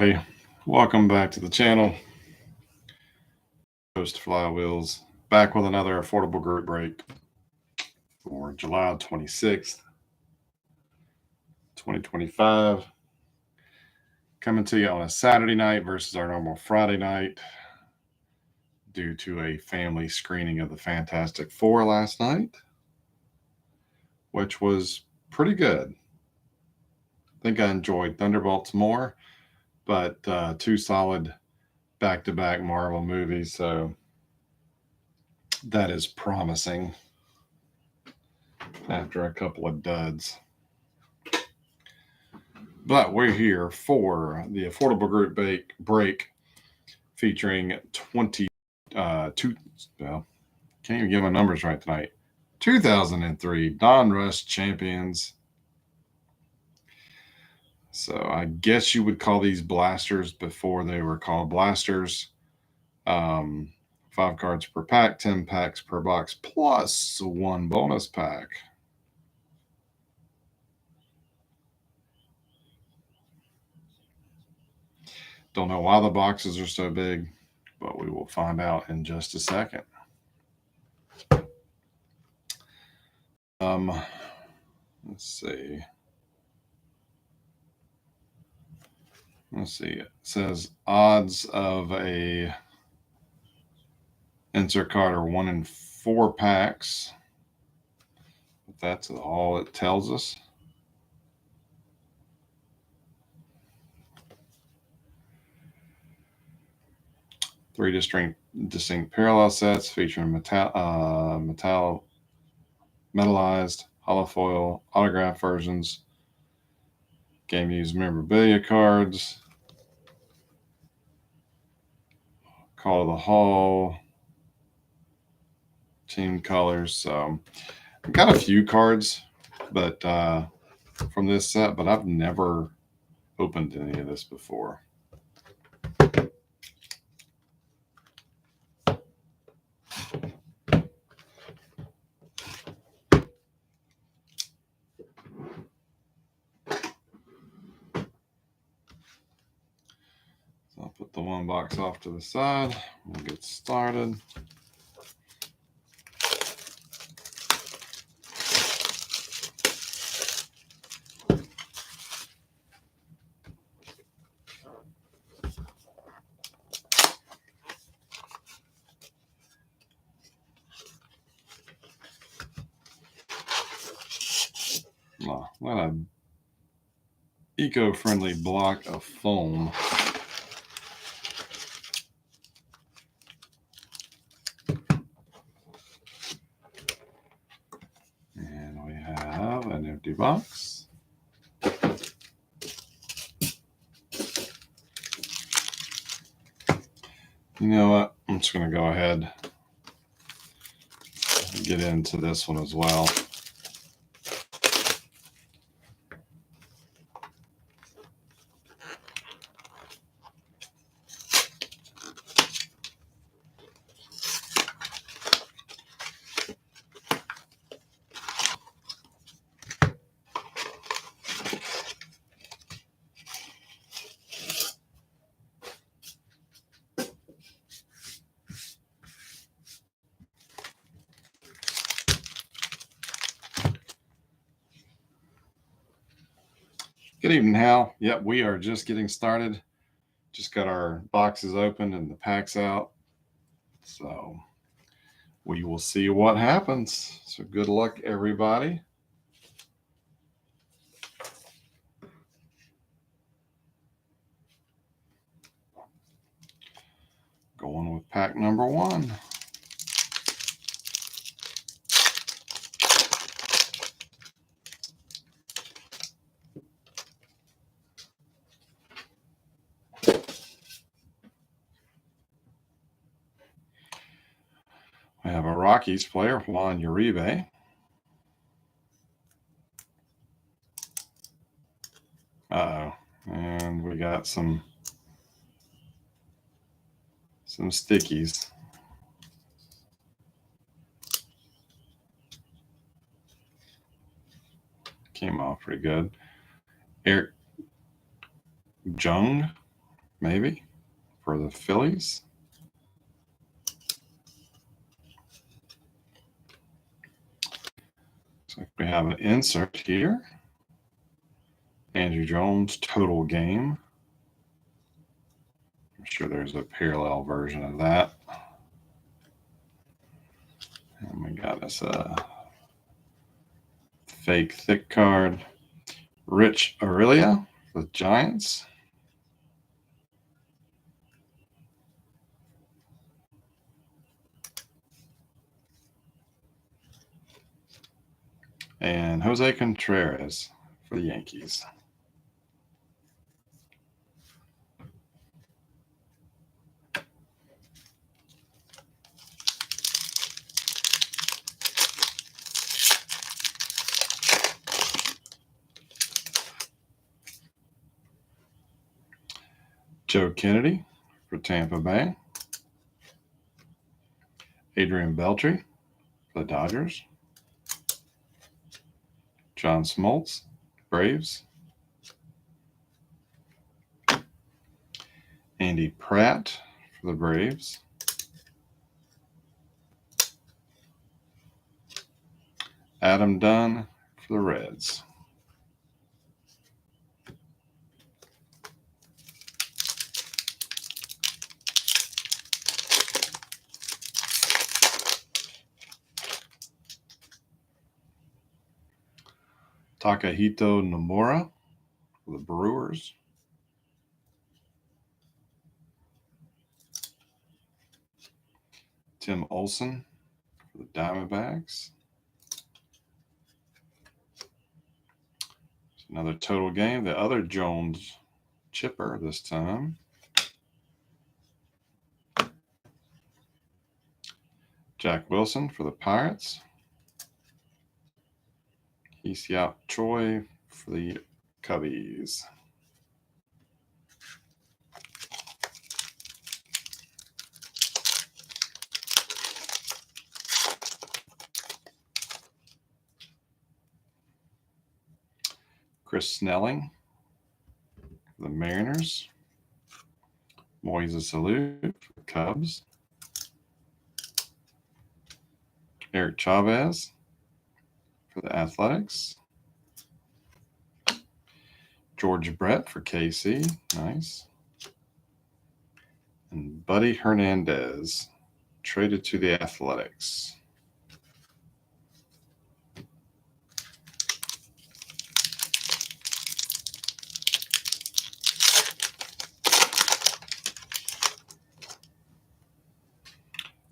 Hey, welcome back to the channel. Host Flywheels back with another affordable group break for July 26th, 2025. Coming to you on a Saturday night versus our normal Friday night due to a family screening of the Fantastic Four last night, which was pretty good. I think I enjoyed Thunderbolts more, but two solid back-to-back Marvel movies, so that is promising after a couple of duds. But we're here for the affordable group break featuring 22, well, can't even get my numbers right tonight. 2003 Donruss champions. So I guess you would call these blasters before they were called blasters. 5 cards per pack, 10 packs per box, plus one bonus pack. Don't know why the boxes are so big, but we will find out in just a second. Let's see. It says odds of a insert card are 1 in 4 packs. But that's all it tells us. Three distinct parallel sets featuring metallized, holofoil, autograph versions, game used memorabilia cards, Call of the Hall, team colors. So I've got a few cards, but from this set, but I've never opened any of this before. I'll put the one box off to the side. We'll get started. Oh, what an eco-friendly block of foam. And we have an empty box. You know what? I'm just going to go ahead and get into this one as well. Good evening, Hal. Yep, we are just getting started. Just got our boxes open and the packs out. So we will see what happens. So good luck, everybody. Going with pack number 1. We have a Rockies player, Juan Uribe. Uh-oh. And we got some stickies. Came off pretty good. Eric Jung, maybe, for the Phillies. So we have an insert here. Andrew Jones total game. I'm sure there's a parallel version of that. And we got us a fake thick card. Rich Aurelia, the Giants. And Jose Contreras for the Yankees. Joe Kennedy for Tampa Bay. Adrian Beltre for the Dodgers. John Smoltz, Braves. Andy Pratt for the Braves. Adam Dunn for the Reds. Takahito Nomura for the Brewers. Tim Olson for the Diamondbacks. Another total game. The other Jones chipper this time. Jack Wilson for the Pirates. Hee-Seop Choi for the Cubbies. Chris Snelling for the Mariners. Moises Alou for the Cubs. Eric Chavez for the Athletics. George Brett for KC. Nice. And Buddy Hernandez traded to the Athletics.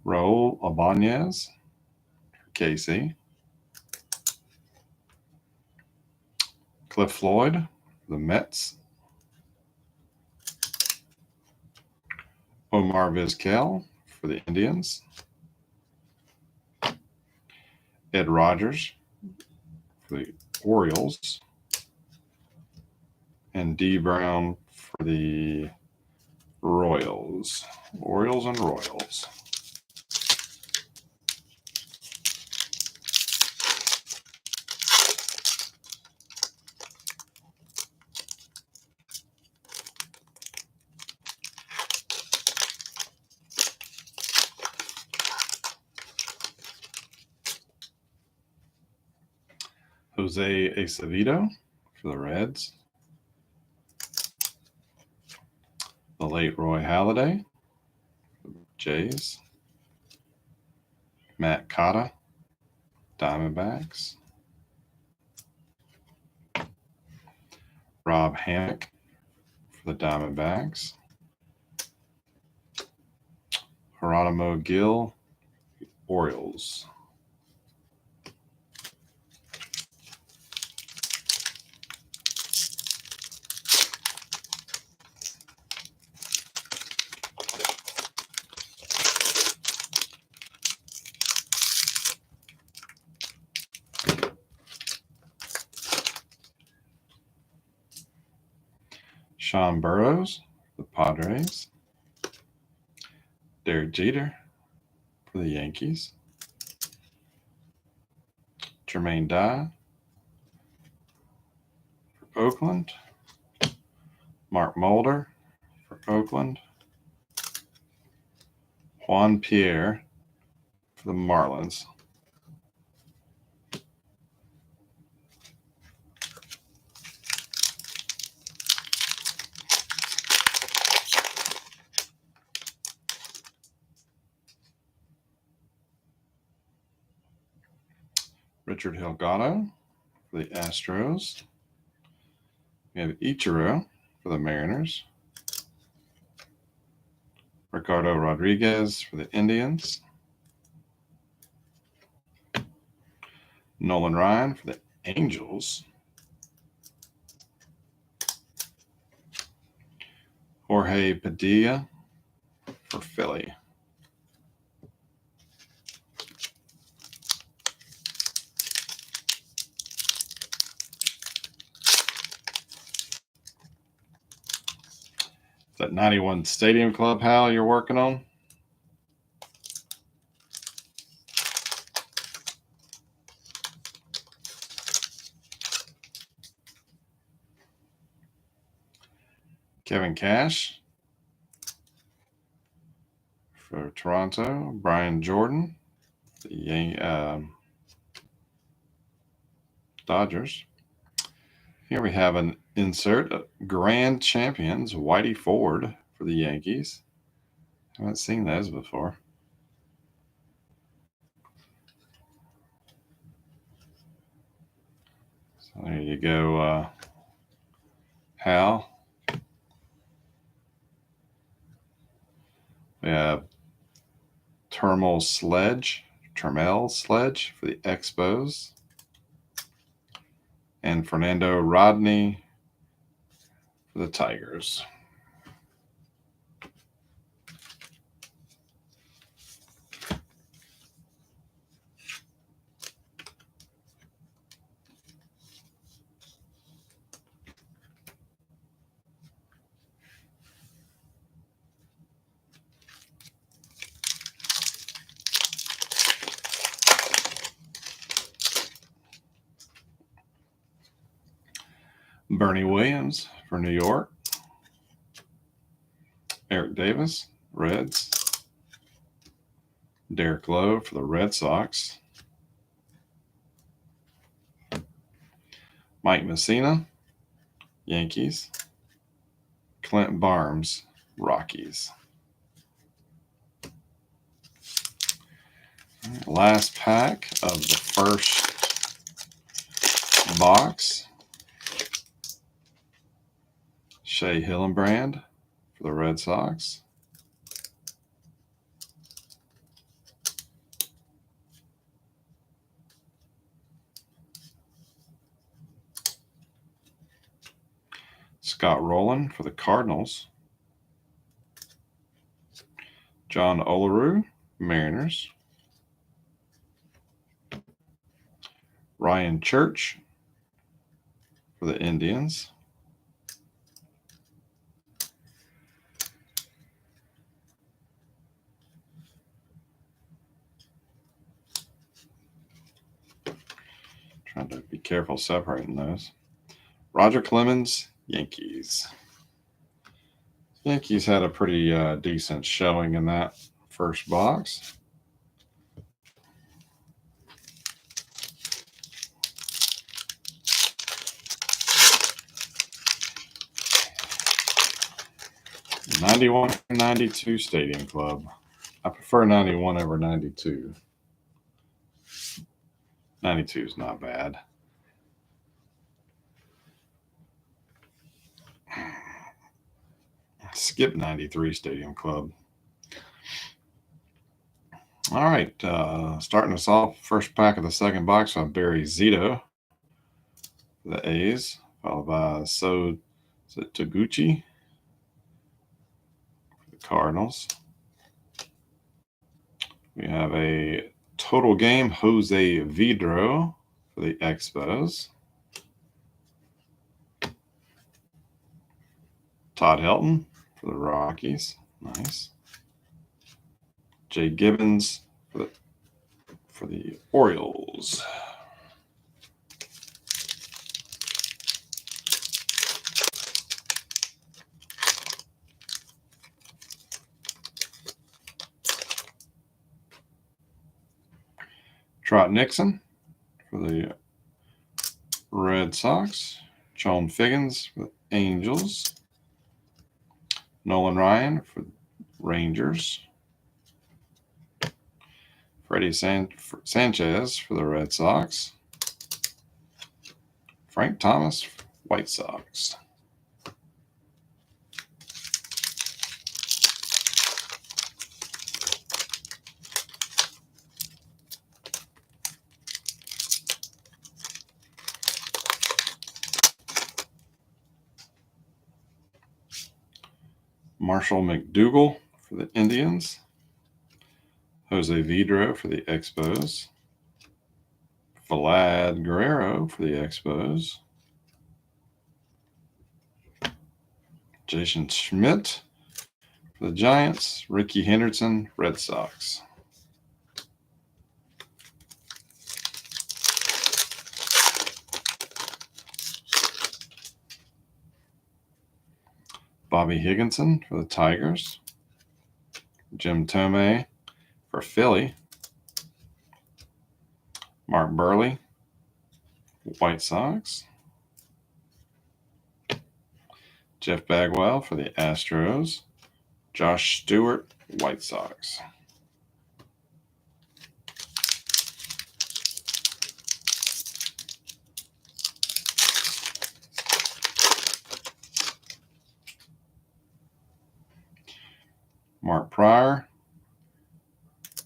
Raul Ibanez for KC. Cliff Floyd for the Mets. Omar Vizquel for the Indians. Ed Rogers for the Orioles. And D. Brown for the Royals. Orioles and Royals. Jose Acevedo for the Reds. The late Roy Halladay for the Jays. Matt Cotta, Diamondbacks. Rob Hammock for the Diamondbacks. Geronimo Gil, Orioles. Sean Burrows, the Padres. Derek Jeter for the Yankees. Jermaine Dye for Oakland. Mark Mulder for Oakland. Juan Pierre for the Marlins. Richard Delgado for the Astros. We have Ichiro for the Mariners. Ricardo Rodriguez for the Indians. Nolan Ryan for the Angels. Jorge Padilla for Philly. Is that 91 Stadium Club, Hal, you're working on? Kevin Cash for Toronto. Brian Jordan, the Dodgers. Here we have an insert, Grand Champions, Whitey Ford for the Yankees. Haven't seen those before. So there you go, Hal. We have Termel Sledge for the Expos. And Fernando Rodney for the Tigers. Bernie Williams for New York. Eric Davis, Reds. Derek Lowe for the Red Sox. Mike Messina, Yankees. Clint Barnes, Rockies. Last pack of the first box. Shea Hillenbrand for the Red Sox. Scott Rowland for the Cardinals. John Olerud, Mariners. Ryan Church for the Indians. Trying to be careful separating those. Roger Clemens, Yankees. Yankees had a pretty decent showing in that first box. '91 and '92 Stadium Club. I prefer 91 over 92. 92 is not bad. Skip 93 Stadium Club. All right, starting us off, first pack of the second box on Barry Zito for the A's, followed by Taguchi for the Cardinals. We have a total game Jose Vidro for the Expos. Todd Helton for the Rockies. Nice. Jay Gibbons for the Orioles. Trot Nixon for the Red Sox. Joan Figgins for the Angels. Nolan Ryan for Rangers. Freddie Sanchez for the Red Sox. Frank Thomas, White Sox. Marshall McDougal for the Indians. Jose Vidro for the Expos. Vlad Guerrero for the Expos. Jason Schmidt for the Giants. Ricky Henderson, Red Sox. Bobby Higginson for the Tigers. Jim Thome for Philly. Mark Burley, White Sox. Jeff Bagwell for the Astros. Josh Stewart, White Sox. Mark Pryor,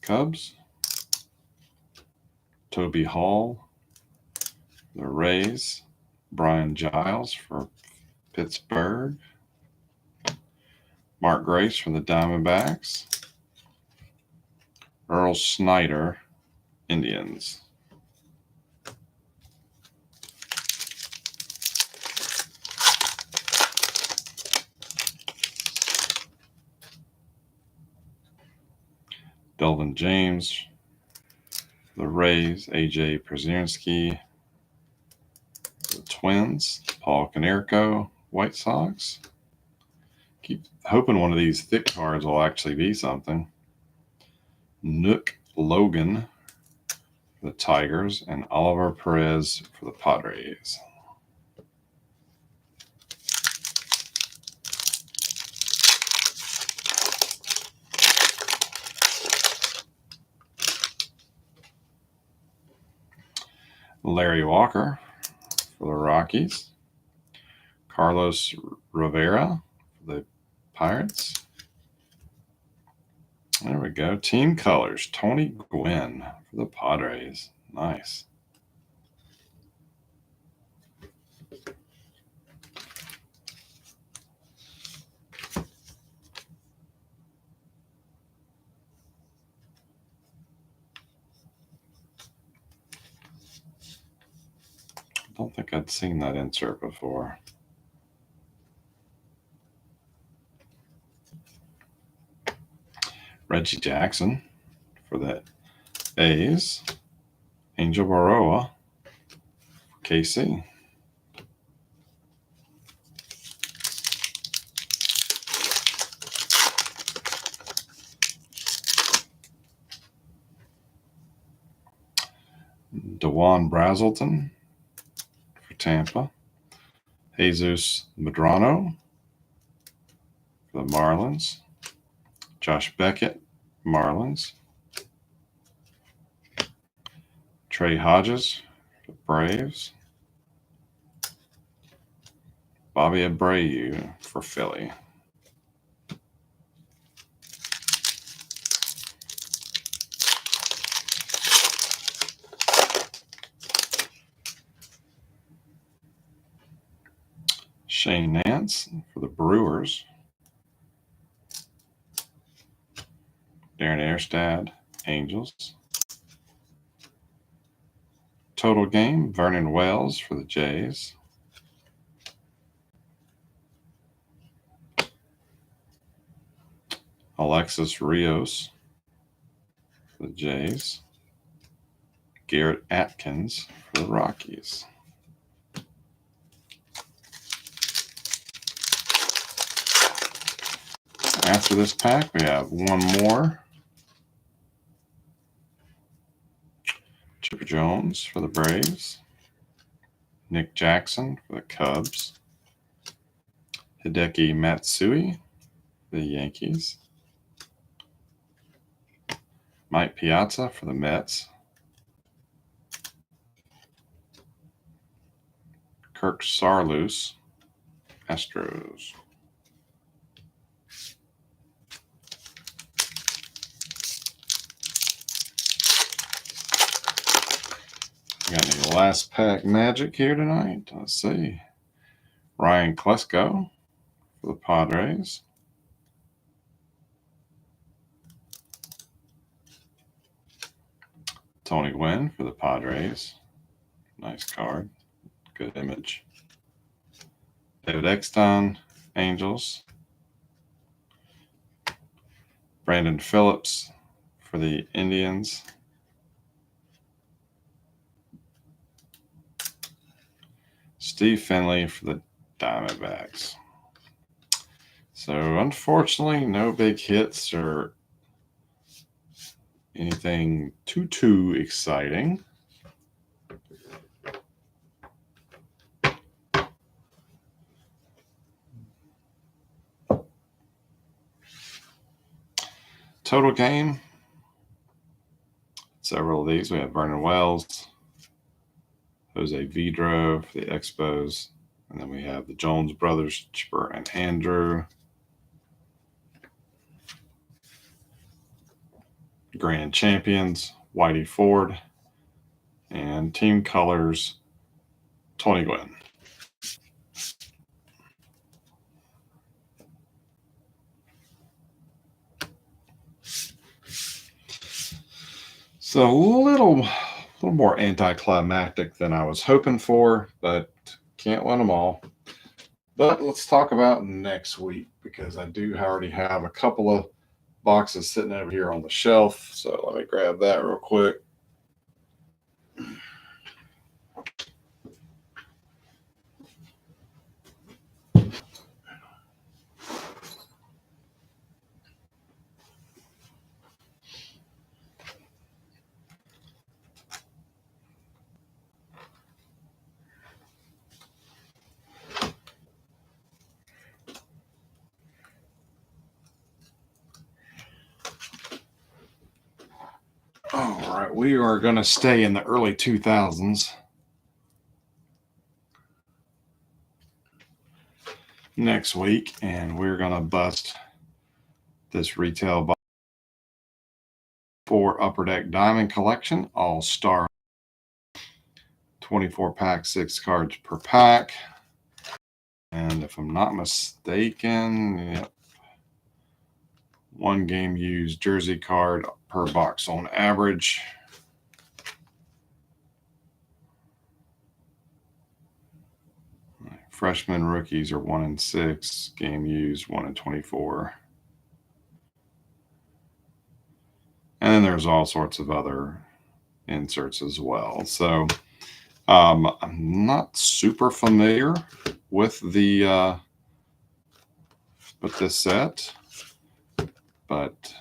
Cubs. Toby Hall, the Rays. Brian Giles for Pittsburgh. Mark Grace for the Diamondbacks. Earl Snyder, Indians. Delvin James, the Rays. AJ Pierzynski, the Twins. Paul Konerko, White Sox. Keep hoping one of these thick cards will actually be something. Nook Logan for the Tigers, and Oliver Perez for the Padres. Larry Walker for the Rockies. Carlos Rivera for the Pirates. There we go. Team colors. Tony Gwynn for the Padres. Nice. I don't think I'd seen that insert before. Reggie Jackson for the A's. Angel Baroa for KC. DeJuan Brazelton for Tampa. Jesus Medrano for the Marlins. Josh Beckett, Marlins. Trey Hodges for the Braves. Bobby Abreu for Philly. Shane Nance for the Brewers. Darren Erstad, Angels. Total game, Vernon Wells for the Jays. Alexis Rios for the Jays. Garrett Atkins for the Rockies. After this pack, we have one more. Chipper Jones for the Braves. Nick Jackson for the Cubs. Hideki Matsui, the Yankees. Mike Piazza for the Mets. Kirk Saarloos, Astros. Got any last pack magic here tonight? Let's see. Ryan Klesko for the Padres. Tony Gwynn for the Padres. Nice card. Good image. David Exton, Angels. Brandon Phillips for the Indians. Steve Finley for the Diamondbacks. So unfortunately, no big hits or anything too exciting. Total game. Several of these. We have Vernon Wells, Jose Vidro for the Expos, and then we have the Jones brothers, Chipper and Andrew. Grand champions, Whitey Ford, and team colors, Tony Gwynn. So a little more anticlimactic than I was hoping for, but can't win them all. But let's talk about next week, because I do already have a couple of boxes sitting over here on the shelf. So let me grab that real quick. All right, we are going to stay in the early 2000s. Next week, and we're going to bust this retail box for Upper Deck Diamond Collection, All-Star. 24 pack, 6 cards per pack. And if I'm not mistaken, yep, 1 game used jersey card per box on average. Freshmen, rookies are 1 in 6. Game used 1 in 24. And then there's all sorts of other inserts as well. So I'm not super familiar with the with this set, but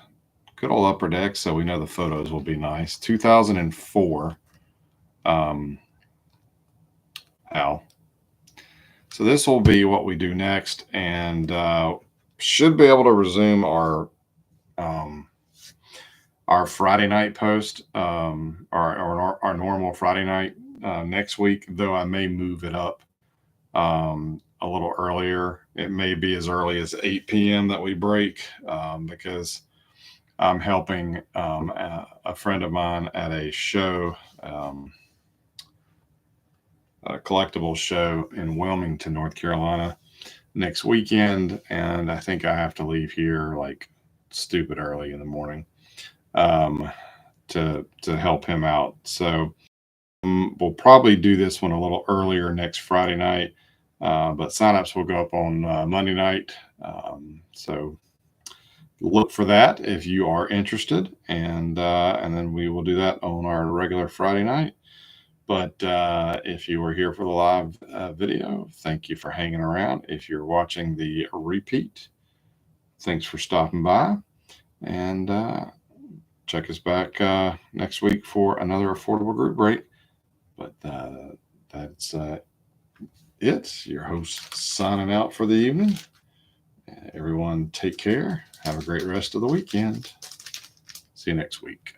good old Upper Deck. So we know the photos will be nice. 2004. Al. So this will be what we do next, and should be able to resume our Friday night post, our normal Friday night next week, though I may move it up a little earlier. It may be as early as 8 p.m. that we break, because I'm helping a friend of mine at a show, a collectible show in Wilmington, North Carolina next weekend. And I think I have to leave here like stupid early in the morning to help him out. So we'll probably do this one a little earlier next Friday night, but signups will go up on Monday night. So look for that if you are interested, and then we will do that on our regular Friday night. But if you were here for the live video, thank you for hanging around. If you're watching the repeat, thanks for stopping by, and check us back next week for another affordable group break. But that's it. Your host signing out for the evening. Everyone take care. Have a great rest of the weekend. See you next week.